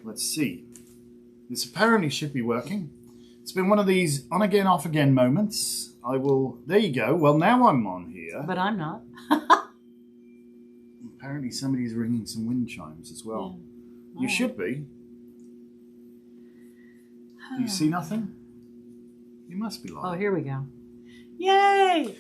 let's see. This apparently should be working. It's been one of these on again, off again moments. There you go. Well, now I'm on here. But I'm not. Apparently somebody's ringing some wind chimes as well. Yeah. You should be. Do you see nothing? You must be lying. Oh, here we go. Yay!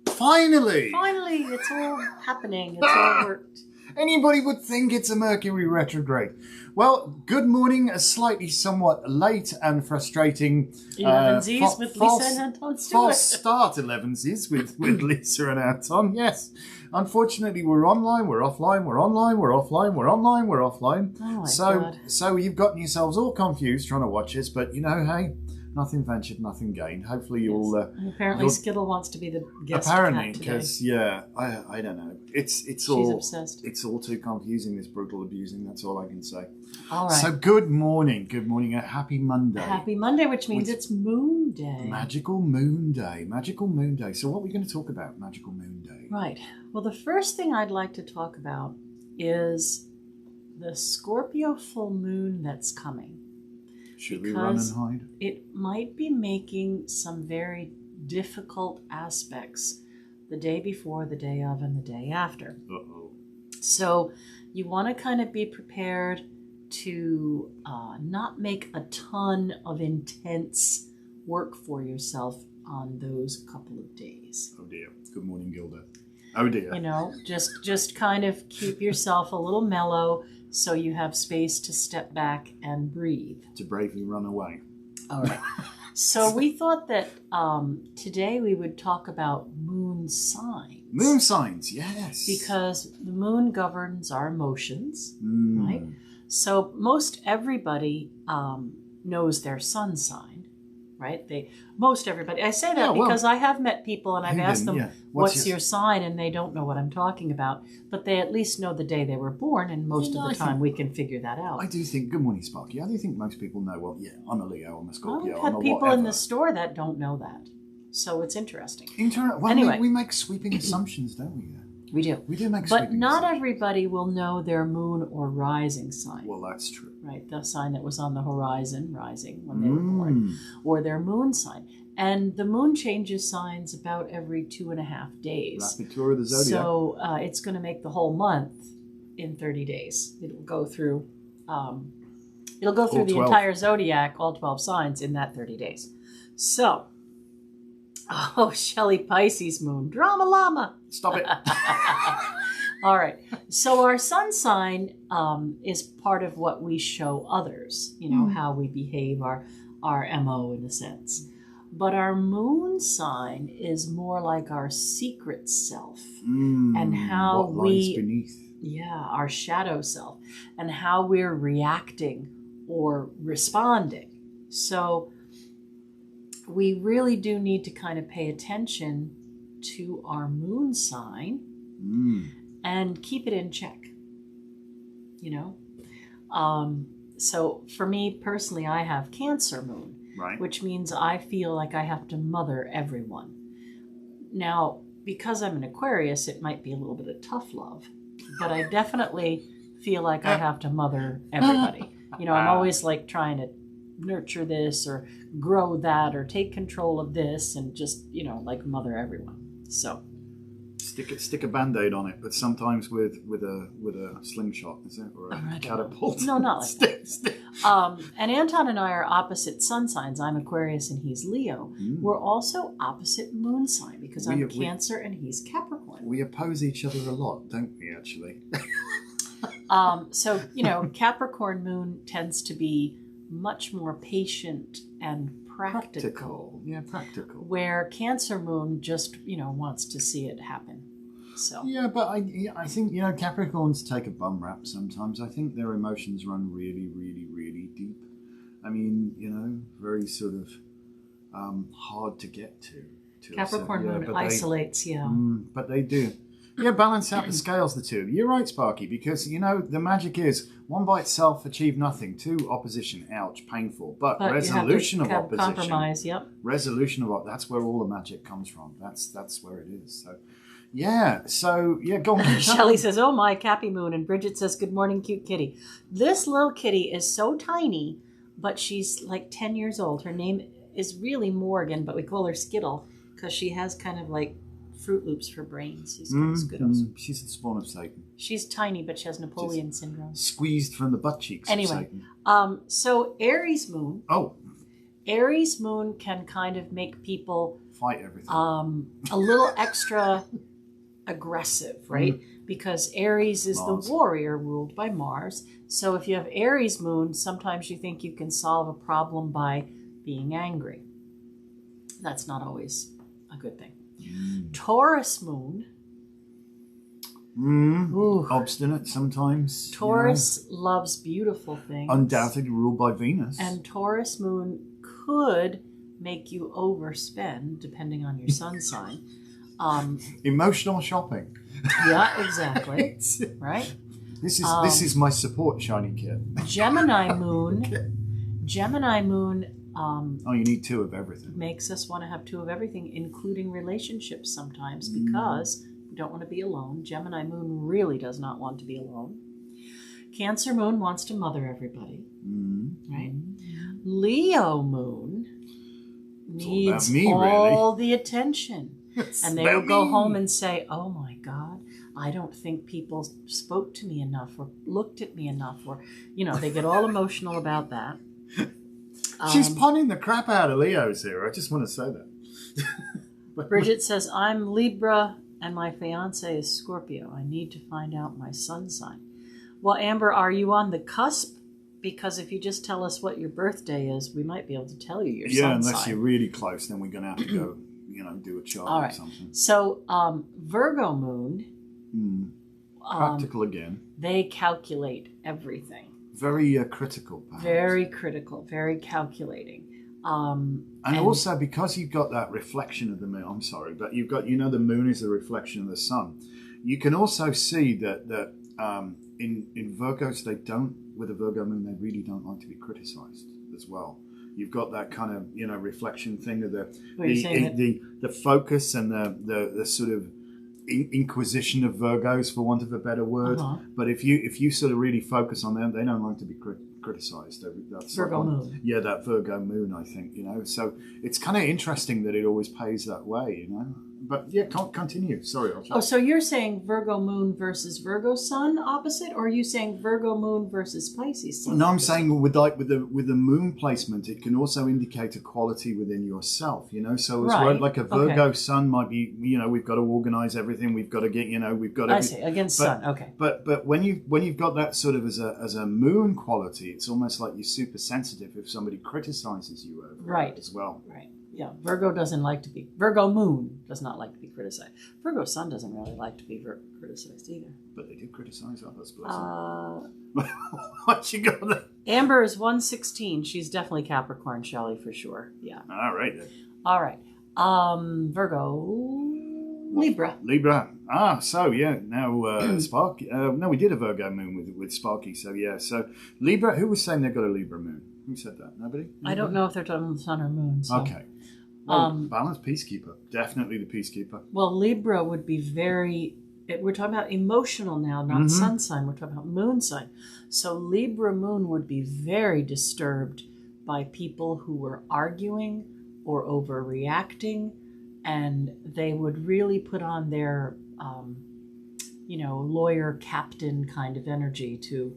Finally! Finally, it's all happening. It's all worked. Anybody would think it's a Mercury retrograde. Well, good morning. A slightly somewhat late and frustrating Elevensies with Lisa Anton. False start Elevensies with Lisa and Anton. Yes. Unfortunately, we're online, we're offline, we're online, we're offline, we're online, we're offline. Oh my God. So you've gotten yourselves all confused trying to watch us, but you know, hey, nothing ventured, nothing gained. Hopefully you'll... apparently Skittle wants to be the guest. Apparently, because, I don't know. She's all obsessed. It's all too confusing, this brutal abusing. That's all I can say. All right. So good morning. Good morning. A happy Monday. Happy Monday, which means it's Moon Day. Magickal Moonday. Magickal Moonday. So what are we going to talk about, Magickal Moonday? Right. Well, the first thing I'd like to talk about is the Scorpio full moon that's coming. Should we run and hide? It might be making some very difficult aspects the day before, the day of, and the day after. Uh-oh. So you want to kind of be prepared to not make a ton of intense work for yourself on those couple of days. Oh dear. Good morning, Gilda. Oh dear. You know, just kind of keep yourself a little mellow so you have space to step back and breathe. To bravely run away. All right. So we thought that today we would talk about moon signs. Moon signs, yes. Because the moon governs our emotions, right? So most everybody knows their sun sign, right? Most everybody. I say that because I have met people and I've asked them, what's your sign? And they don't know what I'm talking about. But they at least know the day they were born, and most of the time we can figure that out. I do think, good morning, Sparky. I do think most people know, well, yeah, I'm a Leo, I'm a Scorpio, I've had people in the store that don't know that. So it's interesting. Anyway, we make sweeping assumptions, don't we? We do. We do make but sweeping not assumptions. Everybody will know their moon or rising sign. Well, that's true. Right, the sign that was on the horizon, rising, when they were born, or their moon sign. And the moon changes signs about every 2.5 days. Rapid tour of the zodiac. So it's going to make the whole month in 30 days. It'll go through the entire zodiac, all 12 signs, in that 30 days. So, Shelley, Pisces Moon, drama llama. Stop it. All right. So our sun sign is part of what we show others, how we behave, our MO in a sense. But our moon sign is more like our secret self and how what lies beneath. Yeah, our shadow self and how we're reacting or responding. So we really do need to kind of pay attention to our moon sign and keep it in check, So for me personally, I have Cancer Moon, which means I feel like I have to mother everyone. Now, because I'm an Aquarius, it might be a little bit of tough love, but I definitely feel like I have to mother everybody. I'm always like trying to nurture this or grow that or take control of this and just, like mother everyone. So stick a band-aid on it, but sometimes with a slingshot, is it? Or a catapult? No, not like that. And Anton and I are opposite sun signs. I'm Aquarius and he's Leo. We're also opposite moon sign because I'm Cancer and he's Capricorn. We oppose each other a lot, don't we, actually? So, Capricorn moon tends to be much more patient and practical. Yeah, practical. Where Cancer moon just, wants to see it happen. So yeah, but I think, Capricorns take a bum rap sometimes. I think their emotions run really, really, really deep. I mean, very sort of hard to get to. Capricorn moon isolates, but they do. Yeah, balance out the scales, the two. You're right, Sparky, because, the magic is one by itself achieve nothing, two opposition, ouch, painful. But resolution of opposition. Compromise, yep. Resolution of that's where all the magic comes from. That's where it is. So, Yeah. So yeah, go on. Shelley says, "Oh my, Cappy Moon," and Bridget says, "Good morning, cute kitty." This little kitty is so tiny, but she's like 10 years old. Her name is really Morgan, but we call her Skittle because she has kind of like Fruit Loops for brains. She's kind of Skittles. She's the spawn of Satan. She's tiny, but she has Napoleon syndrome. Squeezed from the butt cheeks. Anyway, of Satan. So Aries Moon. Oh. Aries Moon can kind of make people fight everything. A little extra aggressive, right? Because Aries is Mars. the warrior ruled by Mars. So if you have Aries Moon, sometimes you think you can solve a problem by being angry. That's not always a good thing. Taurus Moon. Obstinate sometimes. Taurus loves beautiful things. Undoubtedly ruled by Venus. And Taurus Moon could make you overspend depending on your sun sign. Emotional shopping. Yeah, exactly. Right? This is my support shiny kit. Gemini Moon. Okay. Gemini Moon you need two of everything. Makes us want to have two of everything, including relationships sometimes, because we don't want to be alone. Gemini Moon really does not want to be alone. Cancer Moon wants to mother everybody. Right? Leo Moon needs all the attention. And they will go home and say, "Oh my God, I don't think people spoke to me enough or looked at me enough," or, they get all emotional about that. She's punning the crap out of Leos here. I just want to say that. Bridget says, "I'm Libra and my fiance is Scorpio. I need to find out my sun sign." Well, Amber, are you on the cusp? Because if you just tell us what your birthday is, we might be able to tell you your sun sign. Yeah, unless you're really close, then we're going to have to go, do a chart or something. So, Virgo Moon. Practical again. They calculate everything. Very critical, perhaps. Very critical, very calculating. And also because you've got that reflection of the moon, I'm sorry, but you've got, the moon is a reflection of the sun. You can also see that in Virgos, with a Virgo moon, they really don't like to be criticized as well. You've got that kind of, reflection thing of the focus and the sort of inquisition of Virgos, for want of a better word. But if you sort of really focus on them, they don't like to be criticized. That's Virgo moon. Yeah, that Virgo moon, I think, So it's kind of interesting that it always pays that way, But yeah, continue. Sorry. So you're saying Virgo moon versus Virgo sun opposite, or are you saying Virgo moon versus Pisces sun? No, I'm saying with the moon placement, it can also indicate a quality within yourself. So it's like a Virgo sun might be, we've got to organize everything. We've got to get, we've got to. I see, against sun. Okay. But when you've got that sort of as a moon quality, it's almost like you're super sensitive if somebody criticizes you over it as well. Right. Yeah, Virgo moon does not like to be criticized. Virgo sun doesn't really like to be criticized either. But they do criticize others. What you got there? Amber is 116. She's definitely Capricorn, Shelley, for sure. Yeah. All right then. All right. Virgo, Libra. So yeah. Now Sparky. No, we did a Virgo moon with Sparky. So yeah. So Libra. Who was saying they've got a Libra moon? Who said that? Nobody? I don't know if they're talking about the sun or moon. So. Okay. Well, balanced peacekeeper. Definitely the peacekeeper. Well, Libra would be we're talking about emotional now, not sun sign. We're talking about moon sign. So Libra moon would be very disturbed by people who were arguing or overreacting, and they would really put on their, lawyer captain kind of energy to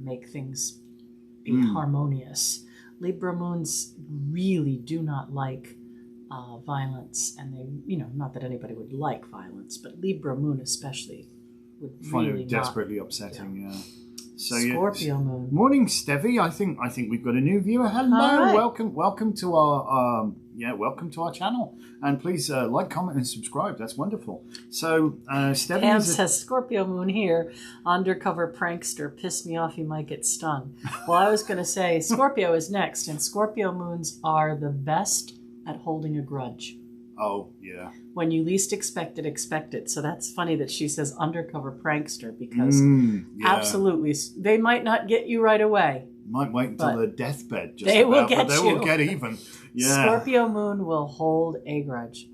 make things be harmonious. Libra moons really do not like violence, and they, not that anybody would like violence, but Libra moon especially would really desperately upsetting. Yeah. So Scorpio moon. Morning, Stevie. I think we've got a new viewer. Hello, right. welcome to our welcome to our channel, and please like, comment, and subscribe. That's wonderful. So Stevie Pam says Scorpio moon here, undercover prankster. Pissed me off. You might get stung. Well, I was going to say Scorpio is next, and Scorpio moons are the best at holding a grudge. Oh yeah. When you least expect it. So that's funny that she says undercover prankster, because absolutely, they might not get you right away. Might wait until their deathbed. They will get you. They will get even. Yeah. Scorpio moon will hold a grudge.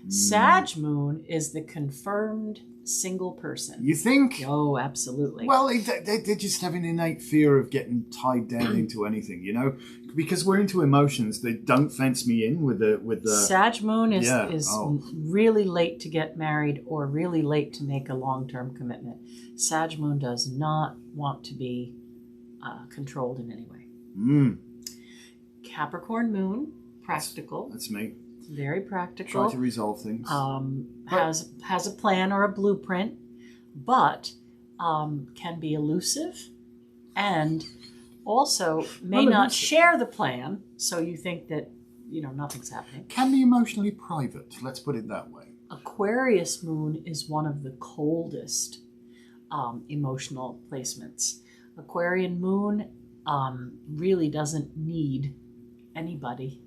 Sag Moon is the confirmed single person. You think? Oh, absolutely. Well, they just have an innate fear of getting tied down into anything, you know, because we're into emotions. They don't fence me in with the. Sag Moon is really late to get married or really late to make a long-term commitment. Sag Moon does not want to be controlled in any way. Capricorn Moon, practical. That's me. Very practical. Try to resolve things. Has a plan or a blueprint, but can be elusive and also may not share the plan, so you think that, you know, nothing's happening. Can be emotionally private, let's put it that way. Aquarius Moon is one of the coldest emotional placements. Aquarian Moon really doesn't need anybody.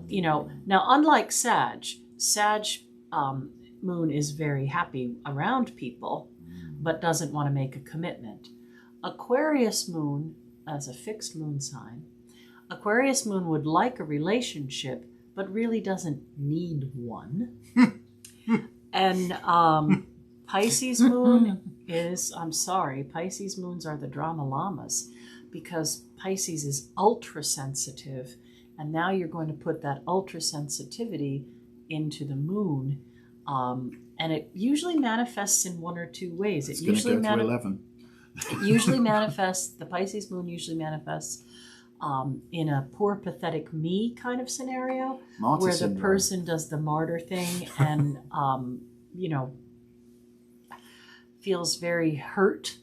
You know, now unlike Sag Moon is very happy around people, but doesn't want to make a commitment. Aquarius Moon, as a fixed moon sign, Aquarius Moon would like a relationship, but really doesn't need one. And Pisces Moon is, I'm sorry, Pisces Moons are the drama llamas, because Pisces is ultra sensitive. And now you're going to put that ultra sensitivity into the moon, and it usually manifests in one or two ways. It's going to go to 11. It usually manifests. The Pisces moon usually manifests in a poor, pathetic me kind of scenario, where the person does the martyr thing and you know, feels very hurt,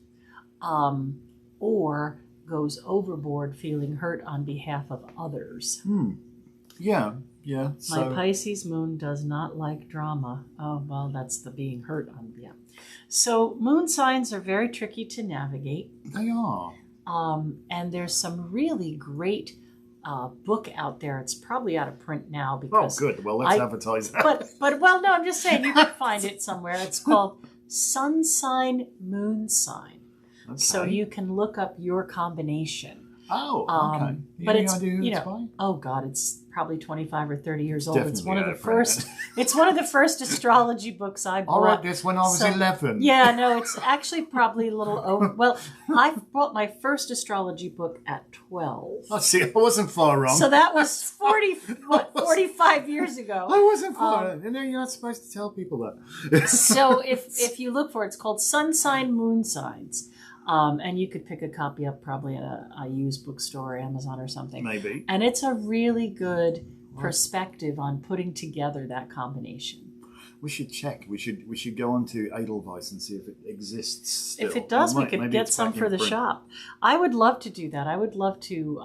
or goes overboard feeling hurt on behalf of others. Yeah. My Pisces moon does not like drama. Oh, well, that's the being hurt on, yeah. So moon signs are very tricky to navigate. They are. And there's some really great book out there. It's probably out of print now because... Oh, good. Well, let's advertise that. But well, no, I'm just saying you can find it somewhere. It's called Sun Sign, Moon Sign. Okay. So you can look up your combination. Oh, okay. But it's, you know, oh God, it's probably 25 or 30 years old. It's one of the first. It's one of the first astrology books I bought. I read this when I was 11. Yeah, no, it's actually probably a little over. Well, I bought my first astrology book at 12. Oh, see, I wasn't far wrong. So that was 45 years ago. I wasn't far. You know, you're not supposed to tell people that. So if you look for it, it's called Sun Sign, Moon Signs. And you could pick a copy up probably at a used bookstore or Amazon or something. Maybe. And it's a really good perspective on putting together that combination. We should check. We should go on to Edelweiss and see if it exists still. If it does, we could get some for the shop. I would love to do that. I would love to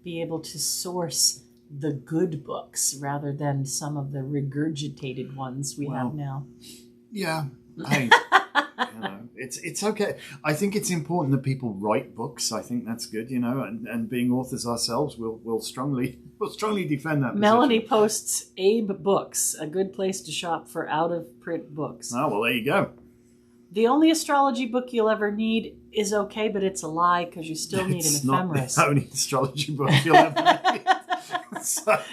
be able to source the good books rather than some of the regurgitated ones we have now. Yeah. Hey. You know, it's okay. I think it's important that people write books. I think that's good, you know, and being authors ourselves, we'll strongly defend that. Melanie posts Abe Books, a good place to shop for out of print books. Oh, well, there you go. The only astrology book you'll ever need is okay, but it's a lie because you still need an ephemeris. It's not the only astrology book you'll ever need.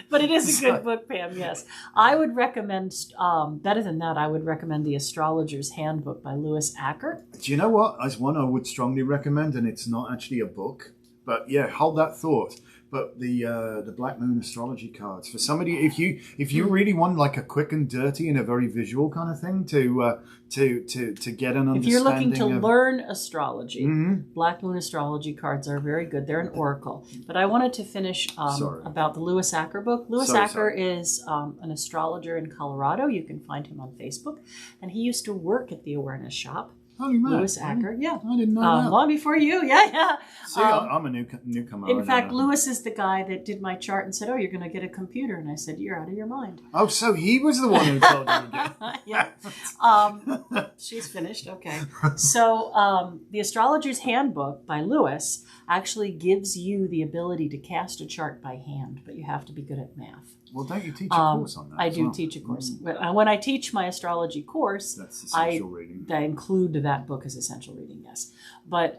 But it is a good book, Pam, yes. I would recommend, better than that, I would recommend The Astrologers Handbook by Louis Acker. Do you know what? As one I would strongly recommend, and it's not actually a book, but yeah, hold that thought. But the Black Moon astrology cards for somebody, if you really want like a quick and dirty and a very visual kind of thing to get an understanding. If you're looking to learn astrology, Black Moon astrology cards are very good. They're an oracle. But I wanted to finish about the Louis Acker book. Louis Acker is an astrologer in Colorado. You can find him on Facebook, and he used to work at the Awareness Shop. Holy man. Louis Acker, yeah. I didn't know that. Long before you, yeah. See, I'm a newcomer. In fact, Louis is the guy that did my chart and said, "Oh, you're going to get a computer," and I said, "You're out of your mind." Oh, so he was the one who told you again. Yeah. She's finished. Okay. So, the Astrologer's Handbook by Louis actually gives you the ability to cast a chart by hand, but you have to be good at math. Well, don't you teach a course on that? I do teach a course. When I teach my astrology course, that's essential reading. I include that book as essential reading, yes. But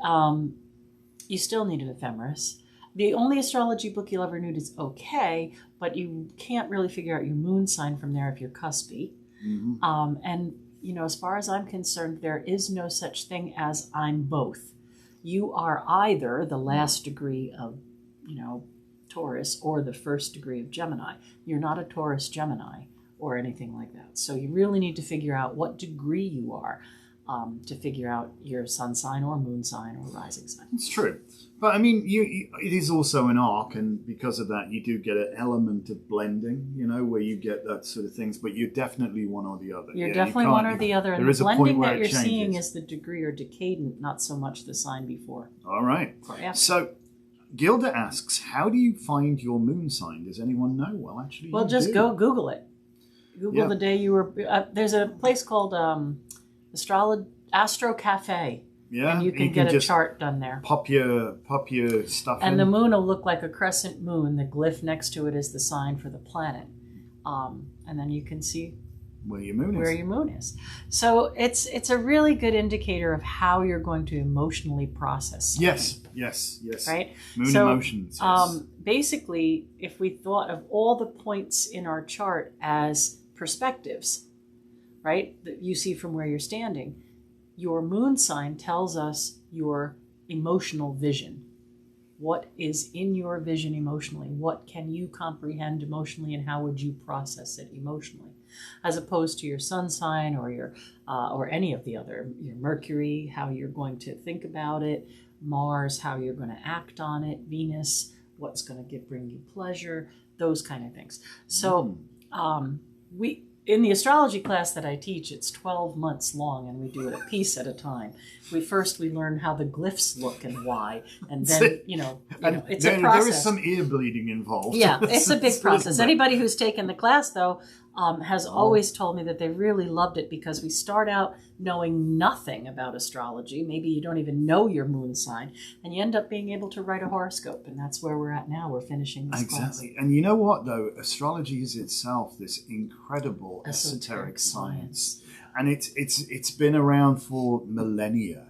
you still need an ephemeris. The only astrology book you'll ever need is okay, but you can't really figure out your moon sign from there if you're cuspy. And, as far as I'm concerned, there is no such thing as I'm both. You are either the last degree of, Taurus or the first degree of Gemini. You're not a Taurus Gemini or anything like that. So you really need to figure out what degree you are to figure out your sun sign or moon sign or rising sign. It's true. But I mean, it is also an arc, and because of that, you do get an element of blending, where you get that sort of things, but you're definitely one or the other. You're definitely one or the other, and the blending that you're seeing changes. is the degree or decadent, not so much the sign before. All right. So Gilda asks, how do you find your moon sign? Does anyone know? Well, actually, just go Google it. Google the day you were... there's a place called Astro Cafe. Yeah, and you can get a chart done there. Pop your stuff in. And the moon will look like a crescent moon. The glyph next to it is the sign for the planet. And then you can see where your moon is. So it's a really good indicator of how you're going to emotionally process something. Yes. Right? Moon emotions. Yes. Basically, if we thought of all the points in our chart as perspectives, right, that you see from where you're standing, your moon sign tells us your emotional vision. What is in your vision emotionally? What can you comprehend emotionally, and how would you process it emotionally? As opposed to your sun sign or your or any of the other, your Mercury, how you're going to think about it, Mars, how you're going to act on it, Venus, what's going to bring you pleasure, those kind of things. So in the astrology class that I teach, it's 12 months long, and we do it a piece at a time. We learn how the glyphs look and why, and then, it's a process. There is some ear bleeding involved. Yeah, it's a big process. Anybody who's taken the class, though, has always told me that they really loved it, because we start out knowing nothing about astrology. Maybe you don't even know your moon sign, and you end up being able to write a horoscope, and that's where we're at now. We're finishing this class. Exactly. And you know what, though? Astrology is itself this incredible esoteric science. And it's been around for millennia,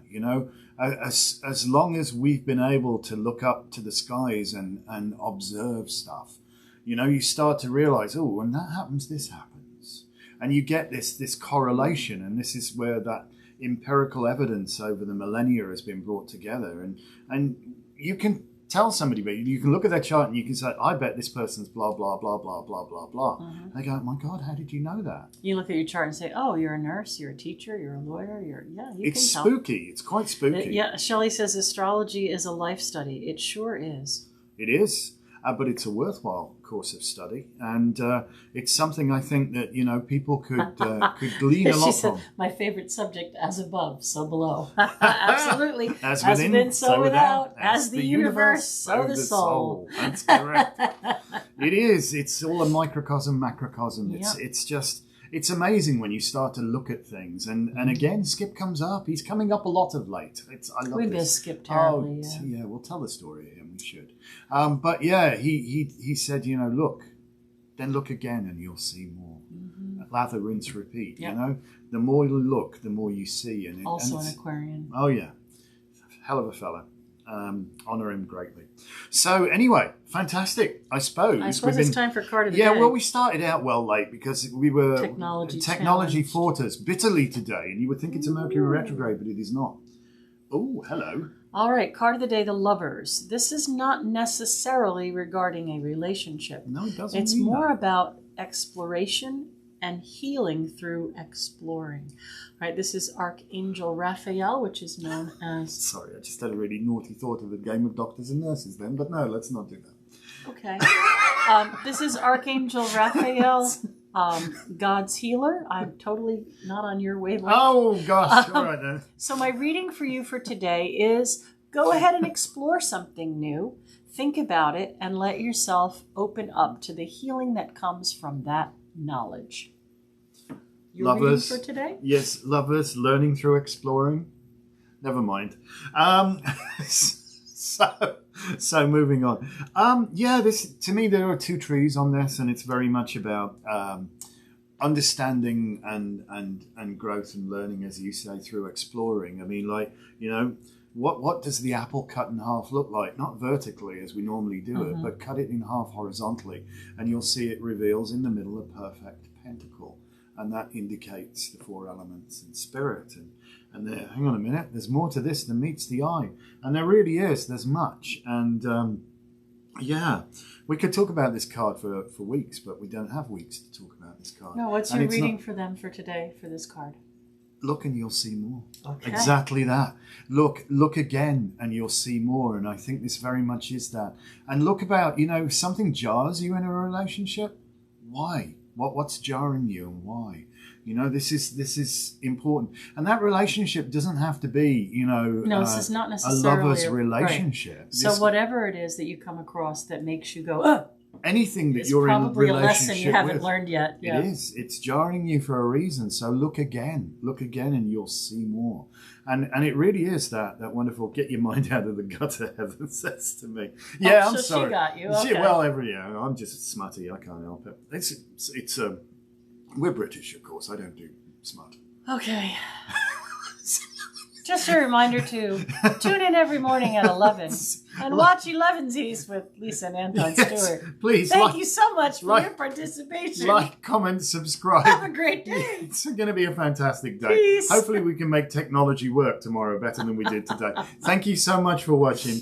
as long as we've been able to look up to the skies and observe stuff. You start to realize, when that happens, this happens. And you get this correlation, and this is where that empirical evidence over the millennia has been brought together. And you can tell somebody, but you can look at their chart and you can say, I bet this person's blah, blah, blah, blah, blah, blah, blah. And they go, my God, how did you know that? You look at your chart and say, oh, you're a nurse, you're a teacher, you're a lawyer, It's spooky. It's quite spooky. Shelley says astrology is a life study. It sure is. It is. But it's a worthwhile course of study, and it's something I think that people could glean a lot from. My favorite subject: as above, so below. Absolutely, as within, so without. As the universe, so the soul. That's correct. It is. It's all a microcosm, macrocosm. It's amazing when you start to look at things. And again, Skip comes up. He's coming up a lot of late. I love we this. miss Skip terribly. We'll tell the story of him. We should. But yeah, he said, look again and you'll see more. Lather, rinse, repeat. Yep. The more you look, the more you see. And also an Aquarian. Oh yeah, hell of a fella. Honour him greatly. So anyway, fantastic. I suppose it's time for card of the day. Yeah, well, we started out well late because we were technology fought us bitterly today, and you would think it's a Mercury retrograde, but it is not. Oh, hello. All right, card of the day: the Lovers. This is not necessarily regarding a relationship. No, it doesn't. It's more about exploration and healing through exploring. Right, this is Archangel Raphael, which is known as... Sorry, I just had a really naughty thought of a game of doctors and nurses then, but no, let's not do that. Okay. This is Archangel Raphael, God's healer. I'm totally not on your wavelength. Oh, gosh. All right, then. So my reading for you for today is go ahead and explore something new. Think about it and let yourself open up to the healing that comes from that knowledge. Your reading for today? Yes, lovers, learning through exploring. Never mind. So moving on. This to me there are two trees on this, and it's very much about understanding and growth and learning, as you say, through exploring. I mean, what does the apple cut in half look like? Not vertically as we normally do it, but cut it in half horizontally, and you'll see it reveals in the middle a perfect pentacle, and that indicates the 4 elements and spirit. And there, hang on a minute, there's more to this than meets the eye, and there really is. There's much, and yeah, we could talk about this card for weeks, but we don't have weeks to talk about this card. No, what's your reading for them for today for this card? Look and you'll see more. Okay. Exactly that. Look again and you'll see more. And I think this very much is that. And look about, something jars you in a relationship. Why? What's jarring you and why? This is important. And that relationship doesn't have to be, no, this is not a necessarily lover's relationship. Right. So whatever it is that you come across that makes you go, oh, anything that you're in a relationship probably a lesson you haven't learned yet. Yeah. It is. It's jarring you for a reason. So look again, and you'll see more. And it really is that wonderful get your mind out of the gutter, Heaven says to me. Yeah, I'm sorry. She got you. Okay. Well, I'm just smutty. I can't help it. It's we're British, of course. I don't do smut. Okay. Just a reminder to tune in every morning at 11 and watch Elevensies with Lisa and Anton Stewart. Please. Thank you so much for your participation. Like, comment, subscribe. Have a great day. It's going to be a fantastic day. Peace. Hopefully we can make technology work tomorrow better than we did today. Thank you so much for watching.